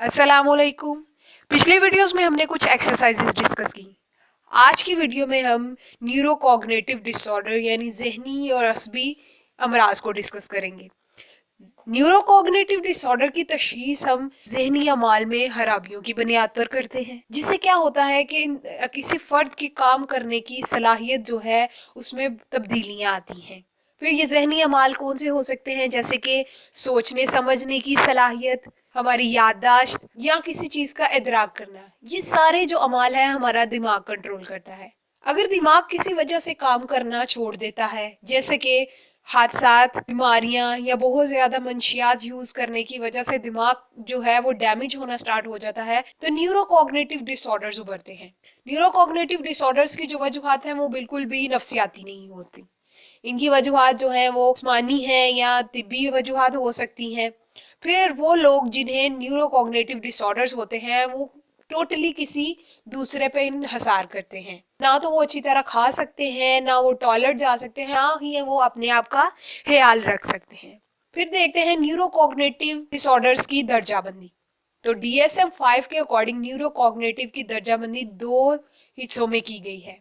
अस्सलाम वालेकुम। पिछले वीडियोस में हमने कुछ एक्सरसाइजेस डिस्कस की। आज की वीडियो में हम न्यूरोकॉग्निटिव डिसऑर्डर यानी जहनी और असबी अमराज को डिस्कस करेंगे। न्यूरोकॉग्निटिव डिसऑर्डर की तशखीस हम जहनी अमाल में खराबियों की बुनियाद पर करते हैं, जिससे क्या होता है कि किसी फर्द के काम करने की सलाहियत जो है उसमें तब्दीलियां आती हैं। फिर ये जहनी अमाल कौन से हो सकते हैं, जैसे कि सोचने समझने की सलाहियत, हमारी याददाश्त या किसी चीज का इदराक करना। ये सारे जो अमाल है हमारा दिमाग कंट्रोल करता है। अगर दिमाग किसी वजह से काम करना छोड़ देता है, जैसे कि हादसात, बीमारियां या बहुत ज्यादा मंशियात यूज करने की वजह से दिमाग जो है वो डैमेज होना स्टार्ट हो जाता है, तो न्यूरोकॉग्निटिव डिसऑर्डर्स उभरते हैं। न्यूरोकॉग्निटिव डिसऑर्डर्स की जो वजूहात हैं वो बिल्कुल भी नफ्सियाती नहीं होती। इनकी वजूहात जो हैं वो जिस्मानी हैं या तिब्बी वजूहात हो सकती हैं। फिर वो लोग जिन्हें न्यूरोकॉग्निटिव डिसऑर्डर्स होते हैं वो टोटली किसी दूसरे पे इन्हिसार करते हैं। ना तो वो अच्छी तरह खा सकते हैं, ना वो टॉयलेट जा सकते हैं, ना ही वो अपने आप का ख्याल रख सकते हैं। फिर देखते हैं न्यूरोकॉग्निटिव डिसऑर्डर्स की दर्जाबंदी। तो DSM-5 के अकॉर्डिंग न्यूरोकॉग्निटिव की दर्जाबंदी दो हिस्सों में की गई है।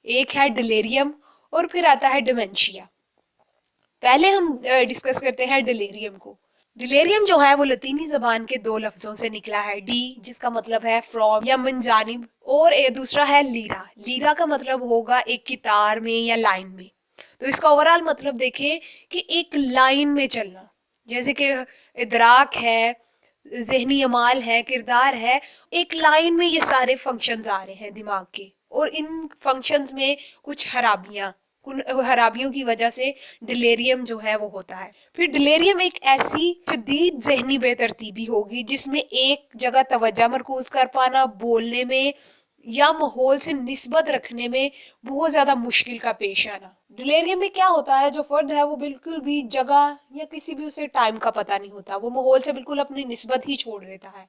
एक है डिलेरियम और फिर आता है डिमेंशिया। पहले हम डिस्कस करते हैं डिलेरियम को। डिलेरियम जो है वो लतीनी जबान के दो लफ्जों से निकला है। डी जिसका मतलब है फ्रॉम या मनजानिब, और दूसरा है लीरा। लीरा का मतलब होगा एक कितार में या लाइन में। तो इसका ओवरऑल मतलब देखें कि एक लाइन में चलना, जैसे कि इदराक है, जहनी अमाल है, किरदार है, एक लाइन में ये सारे फंक्शंस आ रहे हैं दिमाग के, और इन फंक्शंस में कुछ खराबियों की वजह से डिलेरियम जो है वो होता है। फिर डिलेरियम एक ऐसी शदीद जहनी बेतरतीबी होगी जिसमें एक जगह तवज्जो मरकूज कर पाना, बोलने में या माहौल से निस्बत रखने में बहुत ज्यादा मुश्किल का पेश आना। डिलेरियम में क्या होता है, जो फर्द है वो बिल्कुल भी जगह या किसी भी उसे टाइम का पता नहीं होता, वो माहौल से बिल्कुल अपनी निस्बत ही छोड़ देता है।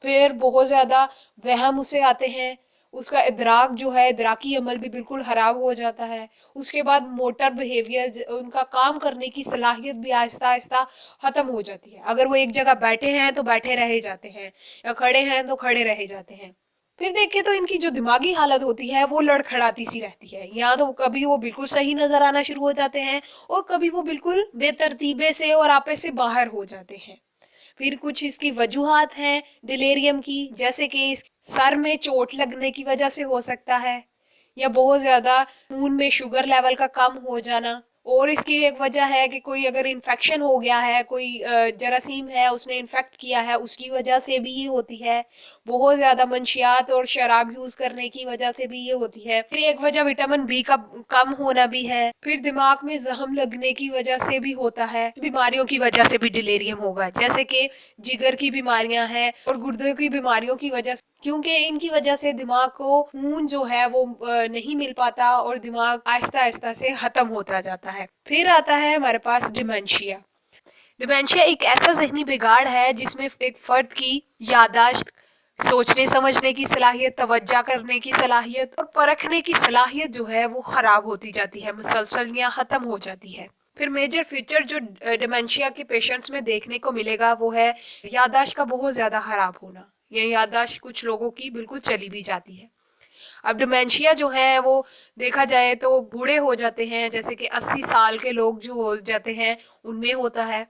फिर बहुत ज्यादा वहम उसे आते हैं, उसका इदराक जो है, इदराकी अमल भी बिल्कुल खराब हो जाता है। उसके बाद मोटर बिहेवियर, उनका काम करने की सलाहियत भी आहिस्ता आहिस्ता खत्म हो जाती है। अगर वो एक जगह बैठे हैं तो बैठे रह जाते हैं, या खड़े हैं तो खड़े रह जाते हैं। फिर देखें तो इनकी जो दिमागी हालत होती है वो लड़खड़ाती सी रहती है। या तो कभी वो बिल्कुल सही नजर आना शुरू हो जाते हैं, और कभी वो बिल्कुल बेतरतीबे से और आपे से बाहर हो जाते हैं। फिर कुछ इसकी वजूहात हैं डिलेरियम की, जैसे कि इस सर में चोट लगने की वजह से हो सकता है, या बहुत ज्यादा खून में शुगर लेवल का कम हो जाना। और इसकी एक वजह है कि कोई अगर इन्फेक्शन हो गया है, कोई जरासीम है उसने इन्फेक्ट किया है, उसकी वजह से भी ये होती है। बहुत ज्यादा मंशियात और शराब यूज करने की वजह से भी ये होती है। फिर एक वजह विटामिन बी का कम होना भी है। फिर दिमाग में जख्म लगने की वजह से भी होता है। बीमारियों की वजह से भी डिलेरियम होगा, जैसे कि जिगर की बीमारियां हैं और गुर्दे की बीमारियों की वजह से, क्योंकि इनकी वजह से दिमाग को खून जो है वो नहीं मिल पाता और दिमाग आहिस्ता आहिस्ता से खत्म होता जाता है। फिर आता है हमारे पास डिमेंशिया। डिमेंशिया एक ऐसा जहनी बिगाड़ है जिसमें एक फर्द की यादाश्त, सोचने समझने की सलाहियत, तवज्जो करने की सलाहियत और परखने की सलाहियत जो है वो खराब होती जाती है, मुसलसल या खत्म हो जाती है। फिर मेजर फीचर जो डिमेंशिया के पेशेंट्स में देखने को मिलेगा वो है यादाश्त का बहुत ज्यादा खराब होना। ये यादाश्त कुछ लोगों की बिल्कुल चली भी जाती है। अब डिमेंशिया जो है वो देखा जाए तो बूढ़े हो जाते हैं, जैसे कि 80 साल के लोग जो हो जाते हैं उनमें होता है।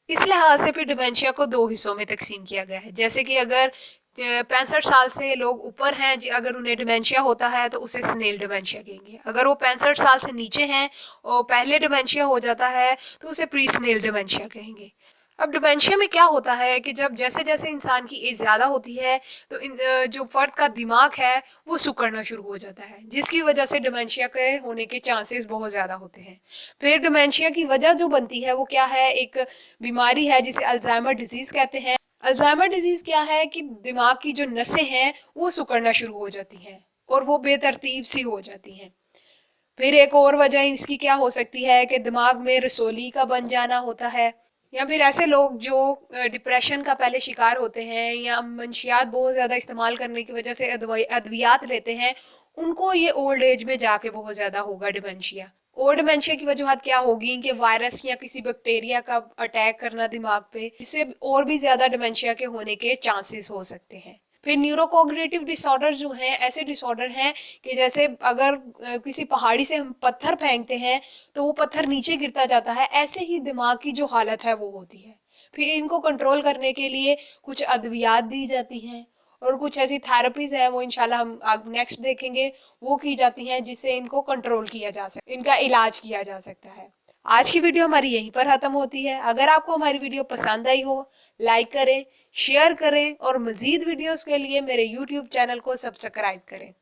इस लिहाज से फिर डिमेंशिया को दो हिस्सों में तकसीम किया गया है। जैसे कि अगर 65 साल से लोग ऊपर हैं, अगर उन्हें डिमेंशिया होता है तो उसे स्नेल डिमेंशिया कहेंगे। अगर वो 65 साल से नीचे हैं और पहले डिमेंशिया हो जाता है तो उसे प्री स्नेल डिमेंशिया कहेंगे। अब डिमेंशिया में क्या होता है कि जब जैसे जैसे इंसान की एज ज्यादा होती है तो जो फर्द का दिमाग है वो सिकुड़ना शुरू हो जाता है, जिसकी वजह से डिमेंशिया के होने के चांसेस बहुत ज्यादा होते हैं। फिर डिमेंशिया की वजह जो बनती है वो क्या है, एक बीमारी है जिसे अल्जाइमर डिजीज कहते हैं। अल्जाइमर डिजीज क्या है कि दिमाग की जो नसें हैं वो सिकुड़ना शुरू हो जाती हैं और वो बेतरतीब सी हो जाती हैं। फिर एक और वजह इसकी क्या हो सकती है कि दिमाग में रसोली का बन जाना होता है, या फिर ऐसे लोग जो डिप्रेशन का पहले शिकार होते हैं या मंशियात बहुत ज्यादा इस्तेमाल करने की वजह से अद्वियात लेते हैं, उनको ये ओल्ड एज में जाके बहुत ज्यादा होगा डिमेंशिया। और डिमेंशिया की वजूहत क्या होगी कि वायरस या किसी बैक्टीरिया का अटैक करना दिमाग पे, इससे और भी ज्यादा डिमेंशिया के होने के चांसेस हो सकते हैं। फिर न्यूरोकॉग्निटिव डिसऑर्डर जो हैं ऐसे डिसऑर्डर हैं कि जैसे अगर किसी पहाड़ी से हम पत्थर फेंकते हैं तो वो पत्थर नीचे गिरता जाता है, ऐसे ही दिमाग की जो हालत है वो होती है। फिर इनको कंट्रोल करने के लिए कुछ अद्वियात दी जाती हैं और कुछ ऐसी थेरेपीज है वो इंशाल्लाह हम नेक्स्ट देखेंगे, वो की जाती हैं जिससे इनको कंट्रोल किया जा सकता, इनका इलाज किया जा सकता है। आज की वीडियो हमारी यहीं पर खत्म होती है। अगर आपको हमारी वीडियो पसंद आई हो, लाइक करें, शेयर करें और मजीद वीडियोस के लिए मेरे YouTube चैनल को सब्सक्राइब करें।